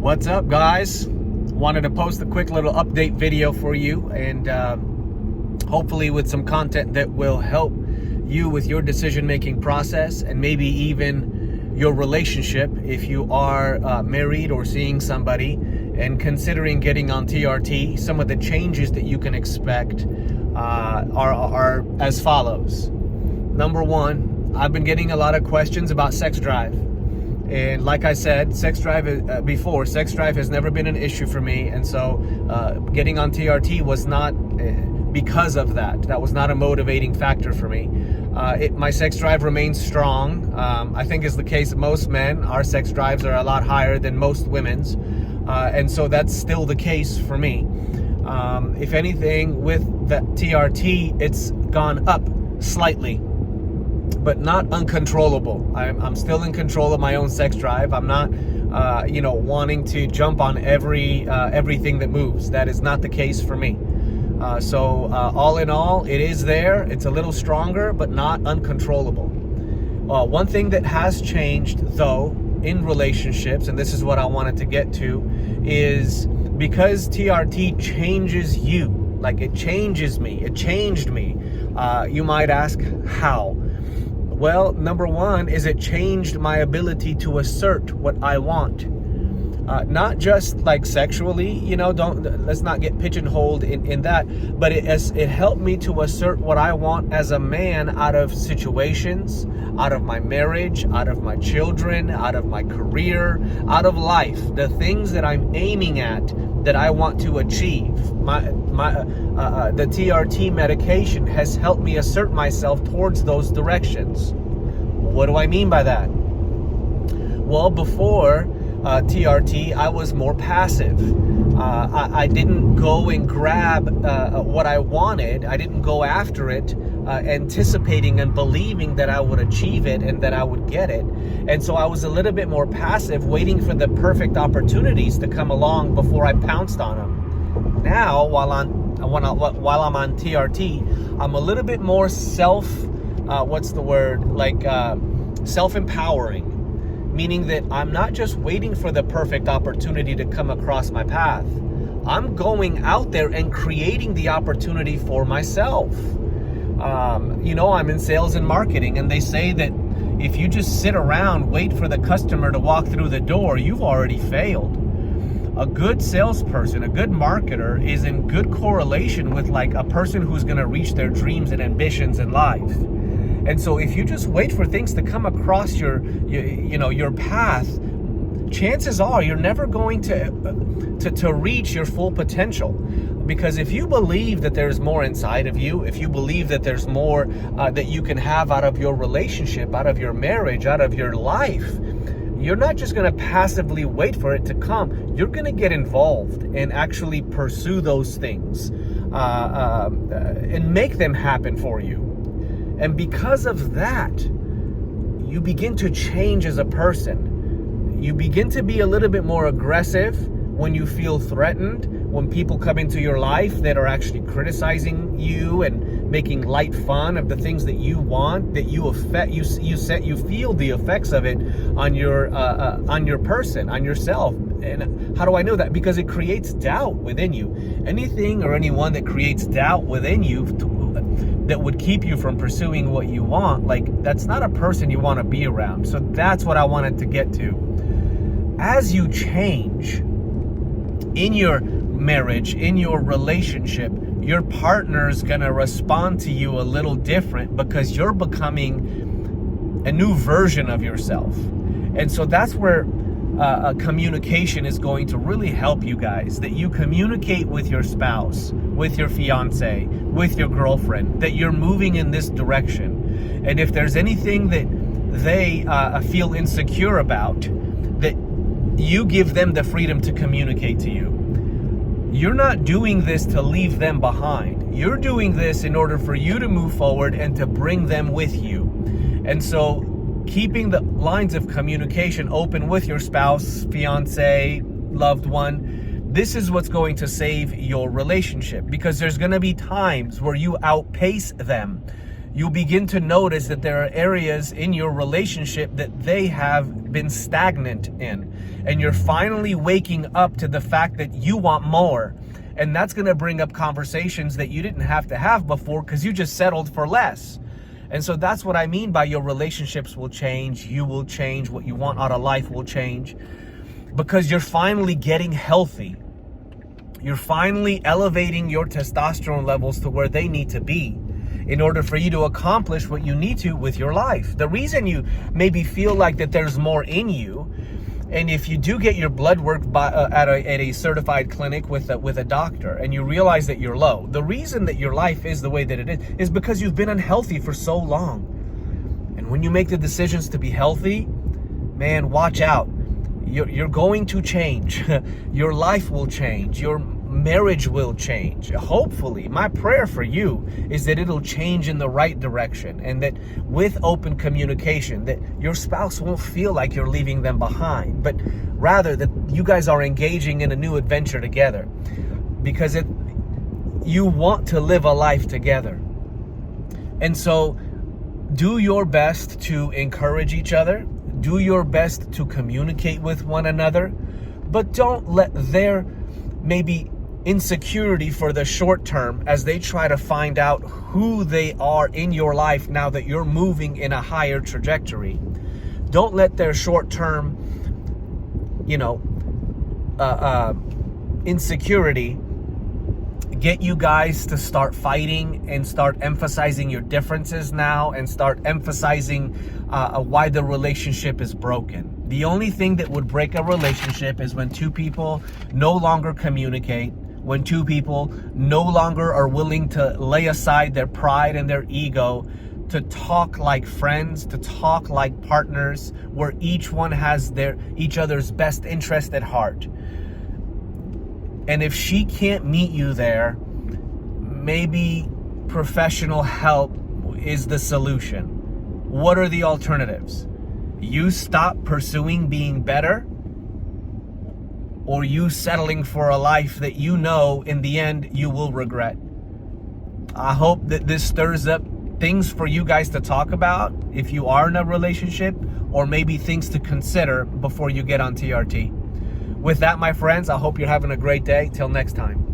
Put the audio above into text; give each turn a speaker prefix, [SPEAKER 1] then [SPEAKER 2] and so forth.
[SPEAKER 1] What's up, guys? Wanted to post a quick little update video for you, and hopefully with some content that will help you with your decision-making process and maybe even your relationship if you are married or seeing somebody and considering getting on TRT. Some of the changes that you can expect are as follows. Number one, I've been getting a lot of questions about sex drive. And like I said, sex drive has never been an issue for me. And so getting on TRT was not because of that. That was not a motivating factor for me. My sex drive remains strong. I think is the case of most men. Our sex drives are a lot higher than most women's. And so that's still the case for me. If anything, with the TRT, it's gone up slightly, but not uncontrollable. I'm still in control of my own sex drive. I'm not, wanting to jump on everything that moves. That is not the case for me. So all in all, it is there. It's a little stronger, but not uncontrollable. One thing that has changed, though, in relationships, and this is what I wanted to get to, is because TRT changes you, like it changes me, it changed me. You might ask, how? Well, number one is it changed my ability to assert what I want. Not just like sexually, let's not get pigeonholed in that, but it helped me to assert what I want as a man out of situations, out of my marriage, out of my children, out of my career, out of life, the things that I'm aiming at that I want to achieve. The TRT medication has helped me assert myself towards those directions. What do I mean by that? Well, before TRT, I was more passive. I didn't go and grab what I wanted. I didn't go after it, anticipating and believing that I would achieve it and that I would get it. And so I was a little bit more passive, waiting for the perfect opportunities to come along before I pounced on them. Now, while I'm on TRT, I'm a little bit more self-empowering. Meaning that I'm not just waiting for the perfect opportunity to come across my path. I'm going out there and creating the opportunity for myself. I'm in sales and marketing, and they say that if you just sit around, wait for the customer to walk through the door, you've already failed. A good salesperson, a good marketer is in good correlation with like a person who's going to reach their dreams and ambitions in life. And so if you just wait for things to come across your path, chances are you're never going to reach your full potential. Because if you believe that there's more inside of you, if you believe that there's more that you can have out of your relationship, out of your marriage, out of your life, you're not just going to passively wait for it to come. You're going to get involved and actually pursue those things and make them happen for you. And because of that, you begin to change as a person. You begin to be a little bit more aggressive when you feel threatened, when people come into your life that are actually criticizing you and making light fun of the things that you want, that you feel the effects of it on your person, on yourself. And how do I know that? Because it creates doubt within you. Anything or anyone that creates doubt within you that would keep you from pursuing what you want, like that's not a person you want to be around. So that's what I wanted to get to. As you change in your marriage, in your relationship, your partner's gonna respond to you a little different because you're becoming a new version of yourself. And so that's where communication is going to really help you guys, that you communicate with your spouse, with your fiance, with your girlfriend, that you're moving in this direction. And if there's anything that they feel insecure about, that you give them the freedom to communicate to you. You're not doing this to leave them behind. You're doing this in order for you to move forward and to bring them with you. And so keeping the lines of communication open with your spouse, fiance, loved one, this is what's going to save your relationship, because there's going to be times where you outpace them. You begin to notice that there are areas in your relationship that they have been stagnant in. And you're finally waking up to the fact that you want more. And that's going to bring up conversations that you didn't have to have before because you just settled for less. And so that's what I mean by your relationships will change, you will change, what you want out of life will change, because you're finally getting healthy. You're finally elevating your testosterone levels to where they need to be in order for you to accomplish what you need to with your life. The reason you maybe feel like that there's more in you, and if you do get your blood work at a certified clinic with a doctor and you realize that you're low, the reason that your life is the way that it is because you've been unhealthy for so long. And when you make the decisions to be healthy, man, watch out. You're going to change. Your life will change. Your marriage will change. Hopefully, my prayer for you is that it'll change in the right direction, and that with open communication, that your spouse won't feel like you're leaving them behind, but rather that you guys are engaging in a new adventure together, because you want to live a life together. And so do your best to encourage each other. Do your best to communicate with one another, but don't let their maybe insecurity for the short term, as they try to find out who they are in your life now that you're moving in a higher trajectory. Don't let their short term, insecurity get you guys to start fighting and start emphasizing your differences now and start emphasizing why the relationship is broken. The only thing that would break a relationship is when two people no longer communicate, when two people no longer are willing to lay aside their pride and their ego to talk like friends, to talk like partners, where each one has each other's best interest at heart. And if she can't meet you there, maybe professional help is the solution. What are the alternatives? You stop pursuing being better, or you settling for a life that you know in the end you will regret. I hope that this stirs up things for you guys to talk about if you are in a relationship, or maybe things to consider before you get on TRT. With that, my friends, I hope you're having a great day. Till next time.